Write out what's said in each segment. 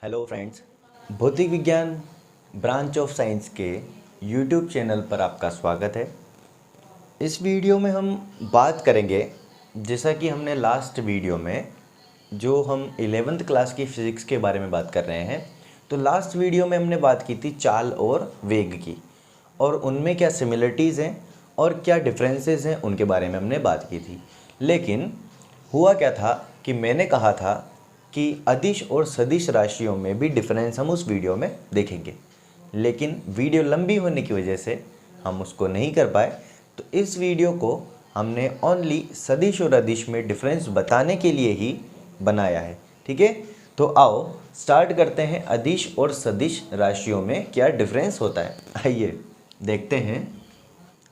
Hello friends, भौतिक विज्ञान branch of science के यूट्यूब चैनल पर आपका स्वागत है। इस वीडियो में हम बात करेंगे, जैसा कि हमने लास्ट वीडियो में जो हम 11th क्लास की फ़िज़िक्स के बारे में बात कर रहे हैं, तो लास्ट वीडियो में हमने बात की थी चाल और वेग की, और उनमें क्या सिमिलरिटीज़ हैं और क्या डिफरेंसेस हैं उनके बारे में हमने बात की थी। लेकिन हुआ क्या था कि मैंने कहा था कि अदिश और सदिश राशियों में भी डिफरेंस हम उस वीडियो में देखेंगे, लेकिन वीडियो लंबी होने की वजह से हम उसको नहीं कर पाए। तो इस वीडियो को हमने ओनली सदिश और अदिश में डिफरेंस बताने के लिए ही बनाया है। ठीक है, तो आओ स्टार्ट करते हैं अदिश और सदिश राशियों में क्या डिफरेंस होता है। आइए देखते हैं,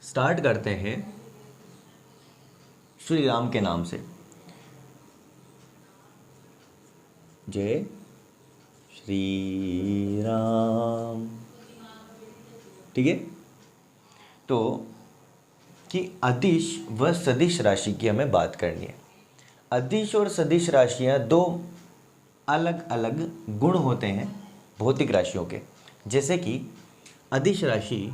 स्टार्ट करते हैं श्री राम के नाम से। जय श्री राम। ठीक है, तो कि अदिश व सदिश राशि की हमें बात करनी है। अदिश और सदिश राशियां दो अलग अलग गुण होते हैं भौतिक राशियों के। जैसे कि अदिश राशि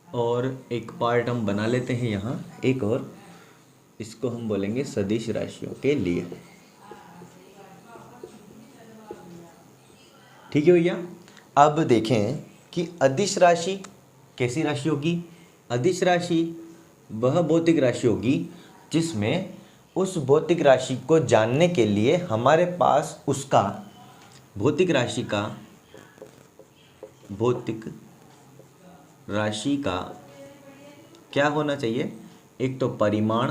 और एक पार्ट हम बना लेते हैं यहाँ एक और, इसको हम बोलेंगे सदिश राशियों के लिए। ठीक है भैया, अब देखें कि अदिश राशि कैसी राशि होगी। अदिश राशि वह भौतिक राशि होगी जिसमें उस भौतिक राशि को जानने के लिए हमारे पास उसका भौतिक राशि का क्या होना चाहिए, एक तो परिमाण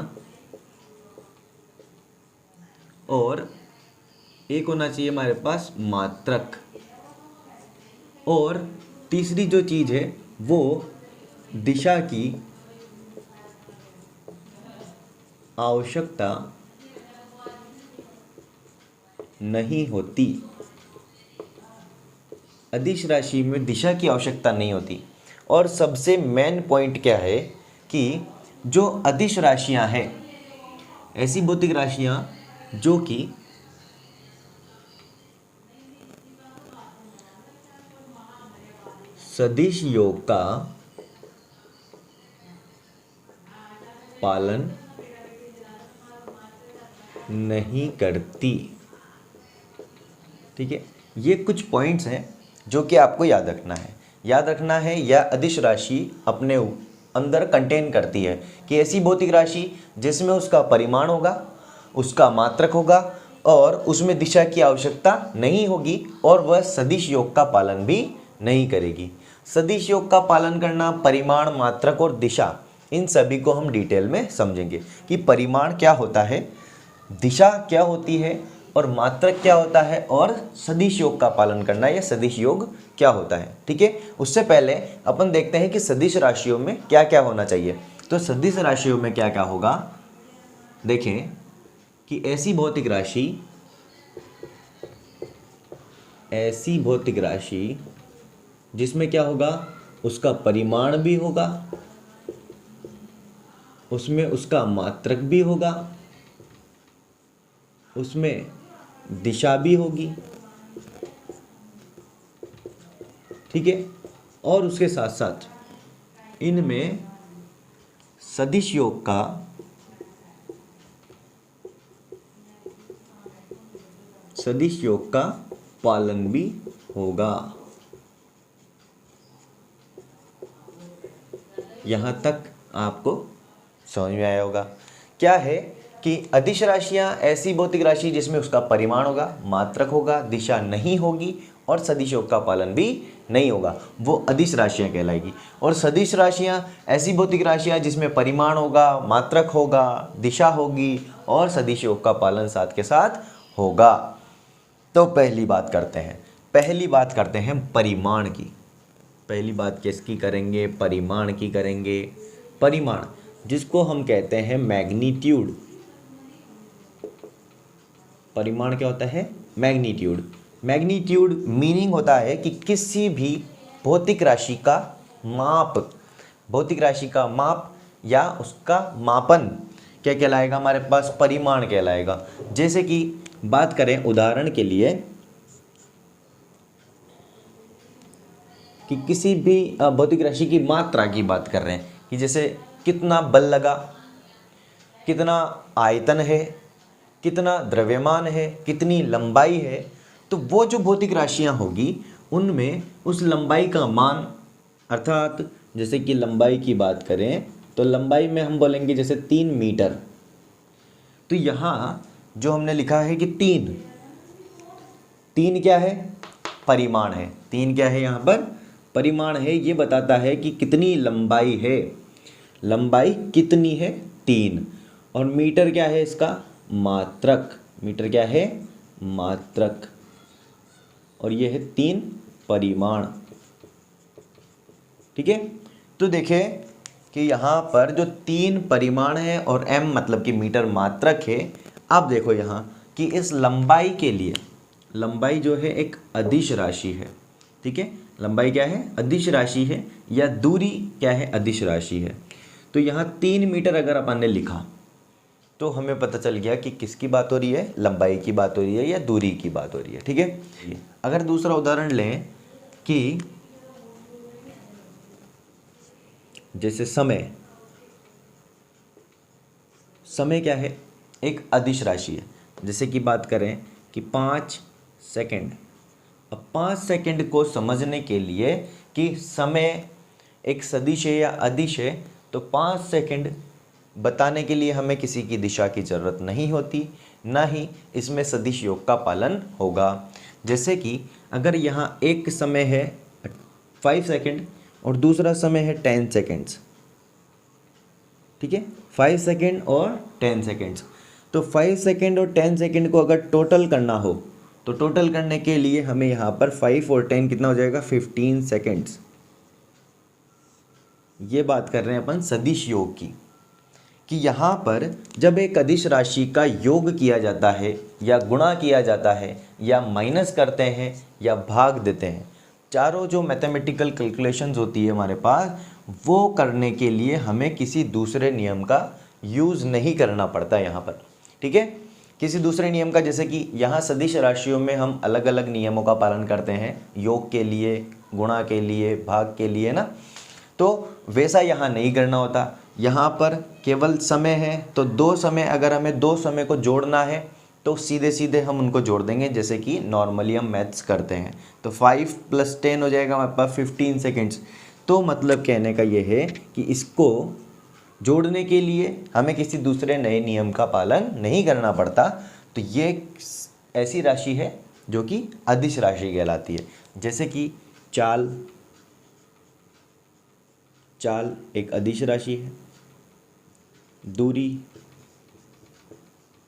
और एक होना चाहिए हमारे पास मात्रक, और तीसरी जो चीज़ है वो दिशा की आवश्यकता नहीं होती। अदिश राशि में दिशा की आवश्यकता नहीं होती। और सबसे मेन पॉइंट क्या है कि जो अदिश राशियां हैं, ऐसी भौतिक राशियां जो कि सदिश योग का पालन नहीं करती। ठीक है, ये कुछ पॉइंट्स हैं जो कि आपको याद रखना है या अदिश राशि अपने अंदर कंटेन करती है कि ऐसी भौतिक राशि जिसमें उसका परिमाण होगा, उसका मात्रक होगा और उसमें दिशा की आवश्यकता नहीं होगी, और वह सदिश योग का पालन भी नहीं करेगी। सदिश योग का पालन करना, परिमाण, मात्रक और दिशा, इन सभी को हम डिटेल में समझेंगे कि परिमाण क्या होता है, दिशा क्या होती है और मात्रक क्या होता है, और सदिश योग का पालन करना या सदिश योग क्या होता है। ठीक है, उससे पहले अपन देखते हैं कि सदिश राशियों में क्या क्या होना चाहिए। तो सदिश राशियों में क्या क्या होगा, देखें कि ऐसी भौतिक राशि जिसमें क्या होगा, उसका परिमाण भी होगा, उसमें उसका मात्रक भी होगा, उसमें दिशा भी होगी। ठीक है, और उसके साथ साथ इनमें सदिश योग का पालन भी होगा। यहाँ तक आपको समझ में आया होगा। क्या है कि अदिश राशियाँ ऐसी भौतिक राशि जिसमें उसका परिमाण होगा, मात्रक होगा, दिशा नहीं होगी और सदिश योग का पालन भी नहीं होगा, वो अदिश राशियाँ कहलाएगी। और सदिश राशियाँ ऐसी भौतिक राशियाँ जिसमें परिमाण होगा, मात्रक होगा, दिशा होगी और सदिश योग का पालन साथ के साथ होगा। तो पहली बात करते हैं परिमाण की। पहली बात किसकी करेंगे, परिमाण की करेंगे। परिमाण जिसको हम कहते हैं मैग्नीट्यूड। परिमाण क्या होता है, मैग्नीट्यूड। मैग्नीट्यूड मीनिंग होता है कि किसी भी भौतिक राशि का माप या उसका मापन क्या कहलाएगा, हमारे पास परिमाण कहलाएगा। जैसे कि बात करें उदाहरण के लिए कि किसी भी भौतिक राशि की मात्रा की बात कर रहे हैं कि जैसे कितना बल लगा, कितना आयतन है, कितना द्रव्यमान है, कितनी लंबाई है, तो वो जो भौतिक राशियां होगी उनमें उस लंबाई का मान, अर्थात जैसे कि लंबाई की बात करें तो लंबाई में हम बोलेंगे जैसे 3 मीटर, तो यहाँ जो हमने लिखा है कि 3 क्या है, परिमाण है। 3 क्या है, यहाँ पर परिमाण है। ये बताता है कि कितनी लंबाई है, लंबाई कितनी है 3, और मीटर क्या है इसका, मात्रक। मीटर क्या है, मात्रक, और ये है 3 परिमाण। ठीक है, तो देखें कि यहाँ पर जो 3 परिमाण है और m मतलब कि मीटर मात्रक है। अब देखो यहाँ कि इस लंबाई के लिए, लंबाई जो है एक अदिश राशि है। ठीक है, लंबाई क्या है, अदिश राशि है, या दूरी क्या है, अदिश राशि है। तो यहाँ 3 मीटर अगर अपन ने लिखा तो हमें पता चल गया कि किसकी बात हो रही है, लंबाई की बात हो रही है या दूरी की बात हो रही है। ठीक है, अगर दूसरा उदाहरण लें कि जैसे समय, समय क्या है, एक अदिश राशि है। जैसे कि बात करें कि 5 सेकंड। अब 5 सेकंड को समझने के लिए कि समय एक सदिश है या अदिश है, तो 5 सेकंड बताने के लिए हमें किसी की दिशा की ज़रूरत नहीं होती, ना ही इसमें सदिश योग का पालन होगा। जैसे कि अगर यहाँ एक समय है 5 सेकंड और दूसरा समय है 10 सेकंड्स। ठीक है, 5 सेकंड और 10 सेकंड्स, तो 5 सेकंड और 10 सेकंड को अगर टोटल करना हो तो टोटल करने के लिए हमें यहाँ पर 5 और 10 कितना हो जाएगा, 15 सेकंड्स। ये बात कर रहे हैं अपन सदिश योग की, कि यहाँ पर जब एक अदिश राशि का योग किया जाता है या गुणा किया जाता है या माइनस करते हैं या भाग देते हैं, चारों जो मैथमेटिकल कैलकुलेशंस होती है हमारे पास, वो करने के लिए हमें किसी दूसरे नियम का यूज़ नहीं करना पड़ता यहाँ पर। ठीक है, किसी दूसरे नियम का, जैसे कि यहाँ सदिश राशियों में हम अलग अलग नियमों का पालन करते हैं, योग के लिए, गुणा के लिए, भाग के लिए ना, तो वैसा यहाँ नहीं करना होता। यहाँ पर केवल समय है, तो 2 समय, अगर हमें 2 समय को जोड़ना है तो सीधे सीधे हम उनको जोड़ देंगे, जैसे कि नॉर्मली हम मैथ्स करते हैं। तो 5 + 10 हो जाएगा हमारे पास 15 सेकेंड्स। तो मतलब कहने का ये है कि इसको जोड़ने के लिए हमें किसी दूसरे नए नियम का पालन नहीं करना पड़ता। तो ये ऐसी राशि है जो कि अदिश राशि कहलाती है। जैसे कि चाल, चाल एक अदिश राशि है। दूरी,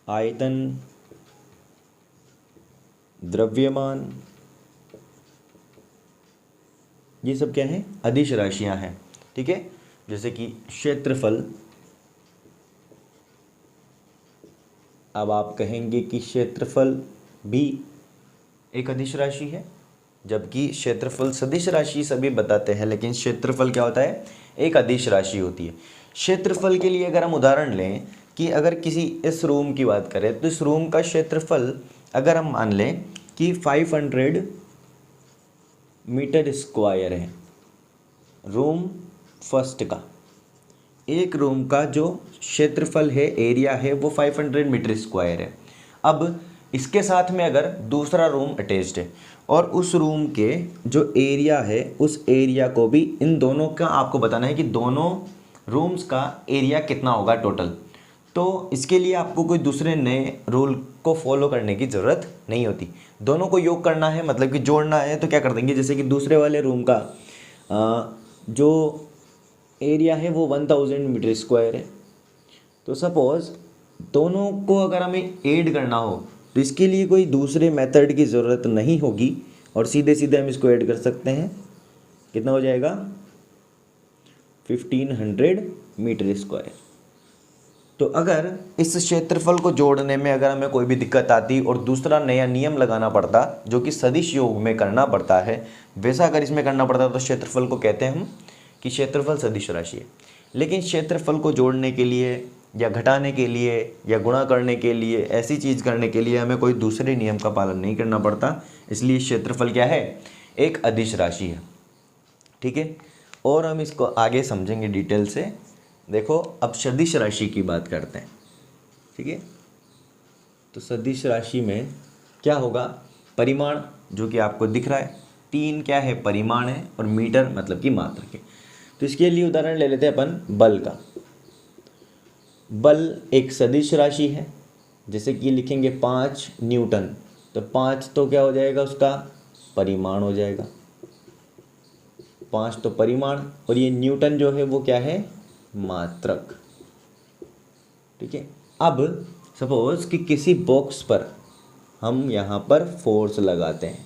आयतन, द्रव्यमान, ये सब क्या है, अदिश राशियां हैं। ठीक है, जैसे कि क्षेत्रफल, अब आप कहेंगे कि क्षेत्रफल भी एक अदिश राशि है, जबकि क्षेत्रफल सदिश राशि सभी बताते हैं, लेकिन क्षेत्रफल क्या होता है, एक अदिश राशि होती है। क्षेत्रफल के लिए अगर हम उदाहरण लें कि अगर किसी इस रूम की बात करें तो इस रूम का क्षेत्रफल अगर हम मान लें कि 500 मीटर स्क्वायर है, रूम फर्स्ट का, एक रूम का जो क्षेत्रफल है, एरिया है, वो 500 मीटर स्क्वायर है। अब इसके साथ में अगर दूसरा रूम अटैच्ड है और उस रूम के जो एरिया है, उस एरिया को भी इन दोनों का आपको बताना है कि दोनों रूम्स का एरिया कितना होगा टोटल। तो इसके लिए आपको कोई दूसरे नए रूल को फॉलो करने की ज़रूरत नहीं होती। दोनों को योग करना है, मतलब कि जोड़ना है, तो क्या कर देंगे, जैसे कि दूसरे वाले रूम का जो एरिया है वो 1000 मीटर स्क्वायर है, तो सपोज़ दोनों को अगर हमें ऐड करना हो तो इसके लिए कोई दूसरे मेथड की ज़रूरत नहीं होगी और सीधे सीधे हम इसको ऐड कर सकते हैं। कितना हो जाएगा, 1500 मीटर स्क्वायर। तो अगर इस क्षेत्रफल को जोड़ने में अगर हमें कोई भी दिक्कत आती और दूसरा नया नियम लगाना पड़ता जो कि सदिश योग में करना पड़ता है, वैसा अगर इसमें करना पड़ता तो क्षेत्रफल को कहते हैं हम कि क्षेत्रफल सदिश राशि है। लेकिन क्षेत्रफल को जोड़ने के लिए या घटाने के लिए या गुणा करने के लिए, ऐसी चीज़ करने के लिए हमें कोई दूसरे नियम का पालन नहीं करना पड़ता। इसलिए क्षेत्रफल क्या है, एक अदिश राशि है। ठीक है, और हम इसको आगे समझेंगे डिटेल से। देखो अब सदिश राशि की बात करते हैं। ठीक है, तो सदिश राशि में क्या होगा, परिमाण जो कि आपको दिख रहा है, 3 क्या है, परिमाण है, और मीटर मतलब कि मात्रक है। तो इसके लिए उदाहरण ले लेते हैं अपन बल का। बल एक सदिश राशि है, जैसे कि लिखेंगे 5 न्यूटन, तो 5 तो क्या हो जाएगा, उसका परिमाण हो जाएगा। 5 तो परिमाण, और ये न्यूटन जो है वो क्या है, मात्रक। ठीक है, अब सपोज कि किसी बॉक्स पर हम यहाँ पर फोर्स लगाते हैं,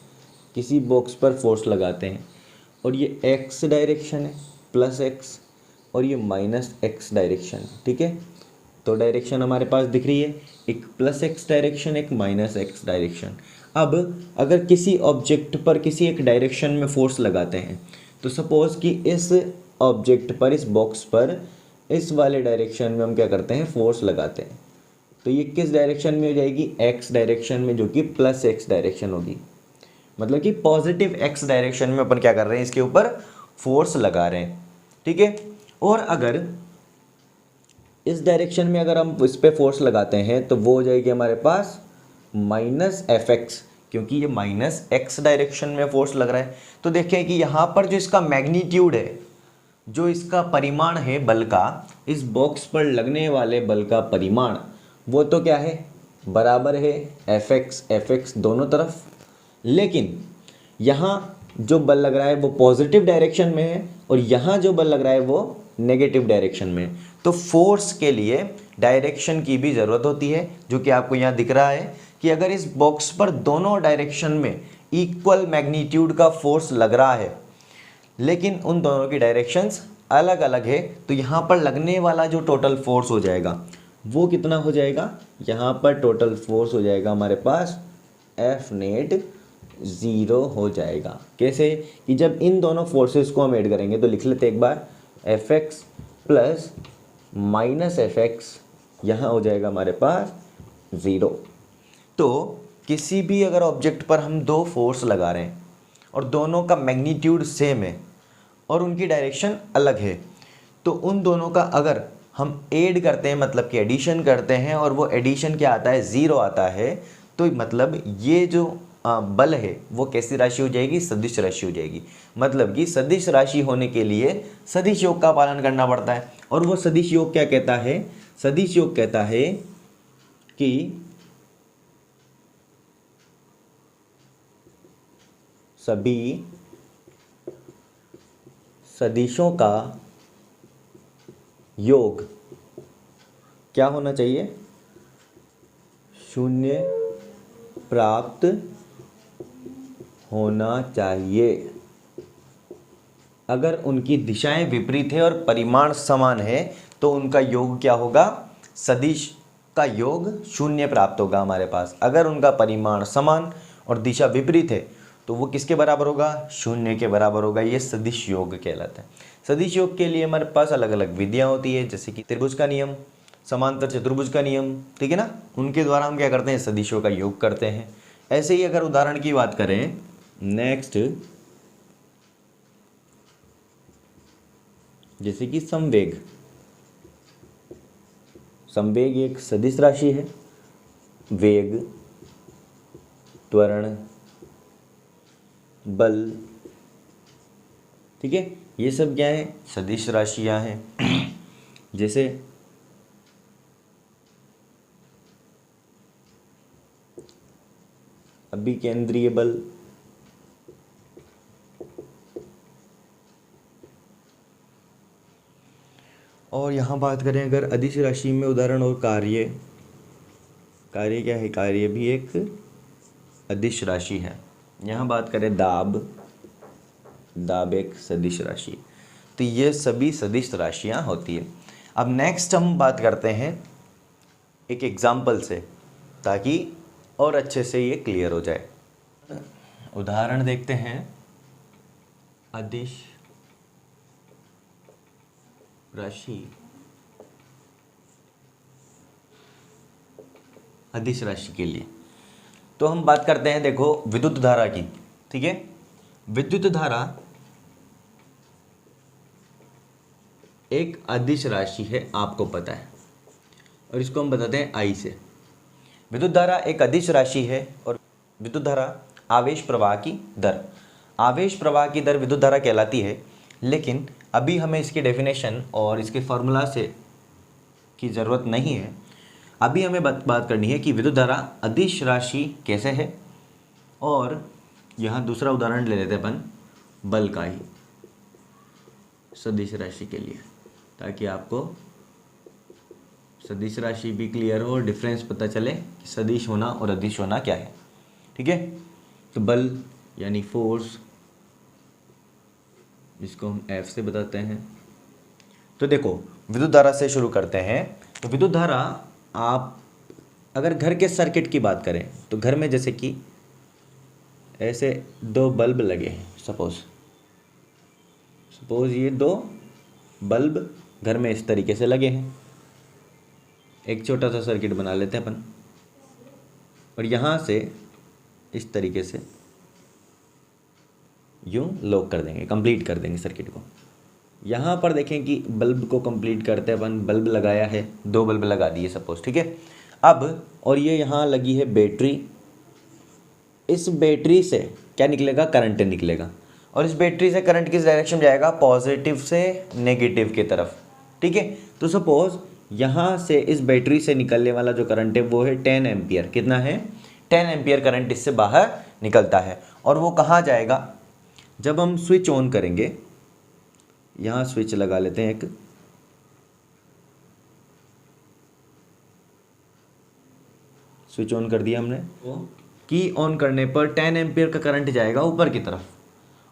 किसी बॉक्स पर फोर्स लगाते हैं, और ये एक्स डायरेक्शन है प्लस एक्स, और ये माइनस एक्स डायरेक्शन है। ठीक है, तो डायरेक्शन हमारे पास दिख रही है, एक प्लस एक्स डायरेक्शन, एक माइनस एक्स डायरेक्शन। अब अगर किसी ऑब्जेक्ट पर किसी एक डायरेक्शन में फोर्स लगाते हैं, तो सपोज कि इस ऑब्जेक्ट पर, इस बॉक्स पर, इस वाले डायरेक्शन में हम क्या करते हैं, फोर्स लगाते हैं, तो ये किस डायरेक्शन में हो जाएगी, एक्स डायरेक्शन में, जो कि प्लस एक्स डायरेक्शन होगी। मतलब कि पॉजिटिव एक्स डायरेक्शन में अपन क्या कर रहे हैं, इसके ऊपर फोर्स लगा रहे हैं। ठीक है, और अगर इस डायरेक्शन में अगर हम इस पर फोर्स लगाते हैं, तो वो हो जाएगी हमारे पास माइनस एफ एक्स, क्योंकि ये माइनस एक्स डायरेक्शन में फोर्स लग रहा है। तो देखें कि यहाँ पर जो इसका मैग्नीट्यूड है, जो इसका परिमाण है बल का, इस बॉक्स पर लगने वाले बल का परिमाण, वो तो क्या है, बराबर है एफ एक्स दोनों तरफ। लेकिन यहाँ जो बल लग रहा है वो पॉजिटिव डायरेक्शन में है, और यहाँ जो बल लग रहा है वो नेगेटिव डायरेक्शन में है। तो फोर्स के लिए डायरेक्शन की भी ज़रूरत होती है, जो कि आपको यहाँ दिख रहा है कि अगर इस बॉक्स पर दोनों डायरेक्शन में इक्वल मैग्नीट्यूड का फोर्स लग रहा है, लेकिन उन दोनों की डायरेक्शंस अलग अलग है, तो यहाँ पर लगने वाला जो टोटल फोर्स हो जाएगा वो कितना हो जाएगा, यहाँ पर टोटल फोर्स हो जाएगा हमारे पास एफ नेट 0 हो जाएगा। कैसे, कि जब इन दोनों फोर्सेस को हम ऐड करेंगे, तो लिख लेते एक बार, F X plus minus F X, यहाँ हो जाएगा हमारे पास 0। तो किसी भी अगर ऑब्जेक्ट पर हम 2 फोर्स लगा रहे हैं और दोनों का मैग्नीट्यूड सेम है और उनकी डायरेक्शन अलग है, तो उन दोनों का अगर हम ऐड करते हैं, मतलब कि एडिशन करते हैं, और वो एडिशन क्या आता है, 0 आता है, तो मतलब ये जो बल है वो कैसी राशि हो जाएगी, सदिश राशि हो जाएगी। मतलब कि सदिश राशि होने के लिए सदिश योग का पालन करना पड़ता है। और वो सदिश योग क्या कहता है, सदिश योग कहता है कि सभी सदिशों का योग क्या होना चाहिए, शून्य प्राप्त होना चाहिए। अगर उनकी दिशाएं विपरीत है और परिमाण समान है, तो उनका योग क्या होगा, सदिश का योग 0 प्राप्त होगा हमारे पास। अगर उनका परिमाण समान और दिशा विपरीत है, तो वो किसके बराबर होगा, 0 के बराबर होगा। ये सदिश योग कहलाता है। सदिश योग के लिए हमारे पास अलग अलग विधियां होती है, जैसे कि त्रिभुज का नियम, समांतर चतुर्भुज का नियम, ठीक है ना, उनके द्वारा हम क्या करते हैं, सदिशों का योग करते हैं। ऐसे ही अगर उदाहरण की बात करें, नेक्स्ट जैसे कि संवेग, संवेग एक सदिश राशि है। वेग, त्वरण, बल, ठीक है, ये सब क्या है, सदिश राशियां हैं। जैसे अभिकेंद्रीय बल, और यहाँ बात करें अगर अदिश राशि में उदाहरण और कार्य, कार्य क्या है, कार्य भी एक अदिश राशि है। यहाँ बात करें दाब, दाब एक सदिश राशि। तो ये सभी सदिश राशियाँ होती है। अब नेक्स्ट हम बात करते हैं एक एग्जाम्पल से, ताकि और अच्छे से ये क्लियर हो जाए। उदाहरण देखते हैं, अदिश राशि अदिश राशि के लिए। तो हम बात करते हैं देखो विद्युत धारा की, ठीक है। विद्युत धारा एक अदिश राशि है, आपको पता है, और इसको हम बताते हैं आई से। विद्युत धारा एक अदिश राशि है और विद्युत धारा आवेश प्रवाह की दर, आवेश प्रवाह की दर विद्युत धारा कहलाती है। लेकिन अभी हमें इसकी डेफिनेशन और इसके फॉर्मूला से की ज़रूरत नहीं है। अभी हमें बात करनी है कि विद्युत धारा अदिश राशि कैसे है। और यहाँ दूसरा उदाहरण ले लेते हैं अपन बल का ही सदिश राशि के लिए, ताकि आपको सदिश राशि भी क्लियर हो और डिफरेंस पता चले कि सदिश होना और अदिश होना क्या है, ठीक है। तो बल यानी फोर्स, जिसको हम F से बताते हैं। तो देखो विद्युत धारा से शुरू करते हैं। तो विद्युत धारा, आप अगर घर के सर्किट की बात करें तो घर में जैसे कि ऐसे दो बल्ब लगे हैं, सपोज ये दो बल्ब घर में इस तरीके से लगे हैं। एक छोटा सा सर्किट बना लेते हैं अपन, और यहाँ से इस तरीके से यूँ लॉक कर देंगे, कंप्लीट कर देंगे सर्किट को। यहाँ पर देखें कि बल्ब को कंप्लीट करते अपन, बल्ब लगाया है, दो बल्ब लगा दिए सपोज, ठीक है। अब और ये यहाँ लगी है बैटरी, इस बैटरी से क्या निकलेगा, करंट निकलेगा। और इस बैटरी से करंट किस डायरेक्शन में जाएगा, पॉजिटिव से नेगेटिव की तरफ, ठीक है। तो सपोज यहाँ से इस बैटरी से निकलने वाला जो करंट है वो है 10 एम्पियर। कितना है, 10 एम्पियर करंट इससे बाहर निकलता है। और वो कहाँ जाएगा, जब हम स्विच ऑन करेंगे, यहाँ स्विच लगा लेते हैं एक, स्विच ऑन कर दिया हमने, की ऑन करने पर 10 एम्पियर का करंट जाएगा ऊपर की तरफ,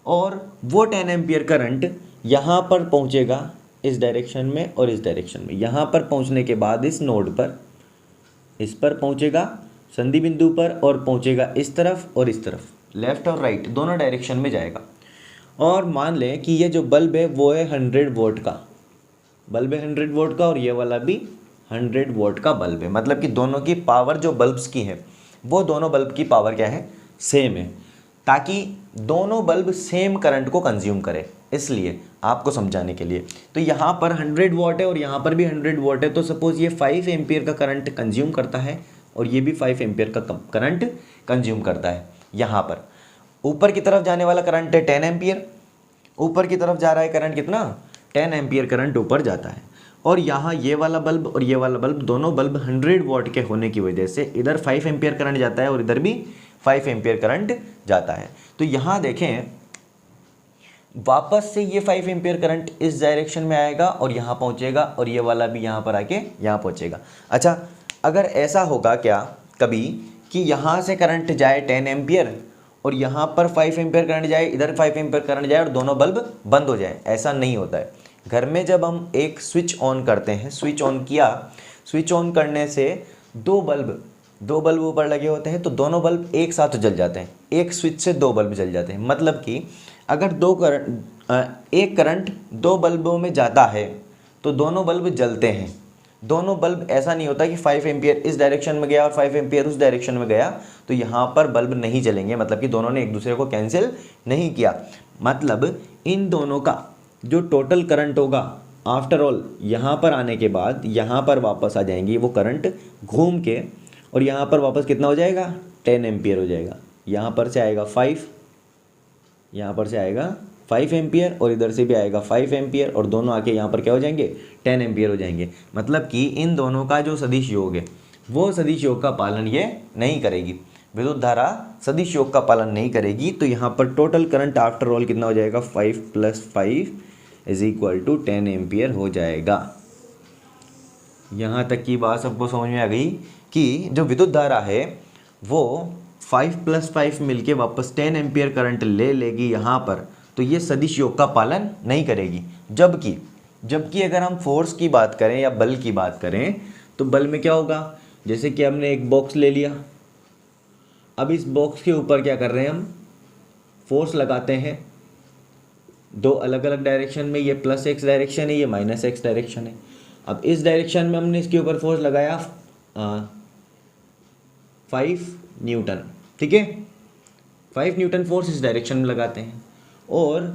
और वो 10 एम्पियर करंट यहाँ पर पहुँचेगा इस डायरेक्शन में और इस डायरेक्शन में। यहाँ पर पहुँचने के बाद इस नोड पर, इस पर पहुँचेगा संधि बिंदु पर, और पहुँचेगा इस तरफ और इस तरफ, लेफ्ट और राइट दोनों डायरेक्शन में जाएगा। और मान लें कि ये जो बल्ब है वो है 100 वोल्ट का बल्ब है, 100 वोल्ट का, और ये वाला भी 100 वोल्ट का बल्ब है। मतलब कि दोनों की पावर जो बल्ब्स की है वो दोनों बल्ब की पावर क्या है, सेम है, ताकि दोनों बल्ब सेम करंट को कंज्यूम करें, इसलिए आपको समझाने के लिए। तो यहाँ पर 100 वॉट है और यहाँ पर भी 100 वॉट है। तो सपोज ये 5 एम्पियर का करंट कंज्यूम करता है और ये भी 5 एम्पियर का करंट कंज्यूम करता है। यहाँ पर ऊपर की तरफ जाने वाला करंट है 10 एम्पियर, ऊपर की तरफ जा रहा है करंट कितना, 10 एम्पियर करंट ऊपर जाता है। और यहाँ ये वाला बल्ब और ये वाला बल्ब, दोनों बल्ब 100 वॉट के होने की वजह से इधर 5 एम्पियर करंट जाता है और इधर भी 5 एम्पियर करंट जाता है। तो यहाँ देखें वापस से ये 5 एम्पियर करंट इस डायरेक्शन में आएगा और यहाँ पहुँचेगा, और ये वाला भी यहाँ पर आके यहाँ पहुँचेगा। अच्छा, अगर ऐसा होगा क्या कभी कि यहाँ से करंट जाए 10 एम्पियर और यहाँ पर 5 एम्पियर करंट जाए, इधर 5 एम्पियर करंट जाए और दोनों बल्ब बंद हो जाए, ऐसा नहीं होता है। घर में जब हम एक स्विच ऑन करते हैं, स्विच ऑन किया, स्विच ऑन करने से दो बल्ब ऊपर लगे होते हैं, तो दोनों बल्ब एक साथ जल जाते हैं। एक स्विच से दो बल्ब जल जाते हैं। मतलब कि अगर एक करंट दो बल्बों में जाता है तो दोनों बल्ब जलते हैं। दोनों बल्ब, ऐसा नहीं होता कि 5 एम्पियर इस डायरेक्शन में गया और 5 एम्पियर उस डायरेक्शन में गया तो यहाँ पर बल्ब नहीं जलेंगे। मतलब कि दोनों ने एक दूसरे को कैंसिल नहीं किया। मतलब इन दोनों का जो टोटल करंट होगा, आफ्टर ऑल यहाँ पर आने के बाद यहाँ पर वापस आ जाएंगी वो करंट घूम के, और यहाँ पर वापस कितना हो जाएगा, 10 एम्पियर हो जाएगा। यहाँ पर से आएगा 5, यहाँ पर से आएगा 5 एम्पियर, और इधर से भी आएगा 5 एम्पियर, और दोनों आके यहाँ पर क्या हो जाएंगे, 10 एम्पियर हो जाएंगे। मतलब कि इन दोनों का जो सदिश योग है वो सदिश योग का पालन ये नहीं करेगी, विद्युत धारा सदिश योग का पालन नहीं करेगी। तो यहाँ पर टोटल करंट आफ्टर ऑल कितना हो जाएगा, 5 + 5 = 10 एम्पियर हो जाएगा। यहाँ तक की बात सबको समझ में आ गई कि जो विद्युत धारा है वो 5 + 5 मिलके वापस 10 एम्पियर करंट ले लेगी यहाँ पर, तो ये सदिश योग का पालन नहीं करेगी। जबकि अगर हम फोर्स की बात करें या बल की बात करें तो बल में क्या होगा, जैसे कि हमने एक बॉक्स ले लिया, अब इस बॉक्स के ऊपर क्या कर रहे हैं, हम फोर्स लगाते हैं दो अलग अलग डायरेक्शन में। ये +x डायरेक्शन है, ये -x डायरेक्शन है। अब इस डायरेक्शन में हमने इसके ऊपर फोर्स लगाया 5 न्यूटन, ठीक है। 5 न्यूटन फोर्स इस डायरेक्शन में लगाते हैं और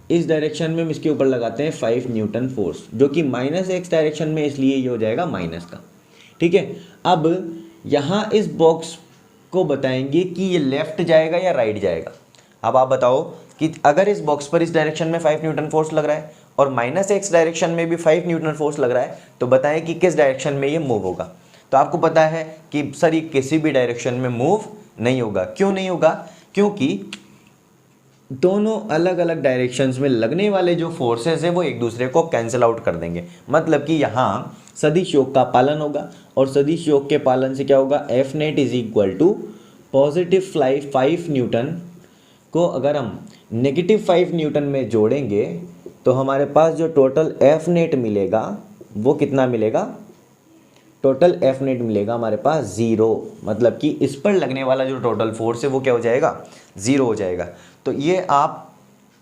इस डायरेक्शन में हम इसके ऊपर लगाते हैं 5 न्यूटन फोर्स, जो कि -x डायरेक्शन में, इसलिए ये हो जाएगा माइनस का, ठीक है। अब यहाँ इस बॉक्स को बताएंगे कि ये लेफ्ट जाएगा या राइट जाएगा। अब आप बताओ कि अगर इस बॉक्स पर इस डायरेक्शन में 5 न्यूटन फोर्स लग रहा है और -x डायरेक्शन में भी 5 न्यूटन फोर्स लग रहा है, तो बताएं कि किस डायरेक्शन में ये मूव होगा। तो आपको पता है कि सर ये किसी भी डायरेक्शन में मूव नहीं होगा। क्यों नहीं होगा? क्योंकि दोनों अलग अलग डायरेक्शंस में लगने वाले जो फोर्सेस है वो एक दूसरे को कैंसिल आउट कर देंगे। मतलब कि यहाँ सदिश योग का पालन होगा और सदिश योग के पालन से क्या होगा, F net is equal to positive 5 newton को अगर हम नेगेटिव 5 न्यूटन में जोड़ेंगे तो हमारे पास जो टोटल एफ नेट मिलेगा वो कितना मिलेगा, टोटल एफ नेट मिलेगा हमारे पास 0। मतलब कि इस पर लगने वाला जो टोटल फोर्स है वो क्या हो जाएगा, 0 हो जाएगा। तो ये आप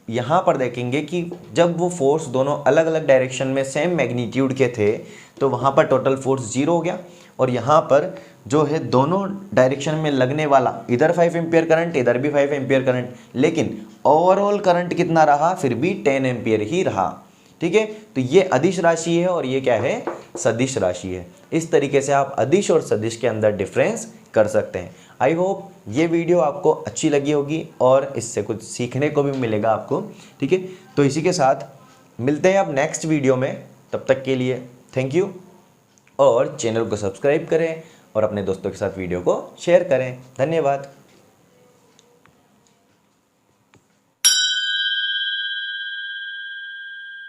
यहाँ पर देखेंगे कि जब वो फोर्स दोनों अलग अलग डायरेक्शन में सेम मैग्नीट्यूड के थे तो वहाँ पर टोटल फोर्स 0 हो गया, और यहाँ पर जो है दोनों डायरेक्शन में लगने वाला, इधर 5 एम्पियर करंट, इधर भी 5 एम्पियर करंट, लेकिन ओवरऑल करंट कितना रहा, फिर भी 10 एम्पियर ही रहा, ठीक है। तो ये अदिश राशि है और ये क्या है, सदिश राशि है। इस तरीके से आप अदिश और सदिश के अंदर डिफरेंस कर सकते हैं। आई होप ये वीडियो आपको अच्छी लगी होगी और इससे कुछ सीखने को भी मिलेगा आपको, ठीक है। तो इसी के साथ मिलते हैं आप नेक्स्ट वीडियो में, तब तक के लिए थैंक यू, और चैनल को सब्सक्राइब करें और अपने दोस्तों के साथ वीडियो को शेयर करें। धन्यवाद।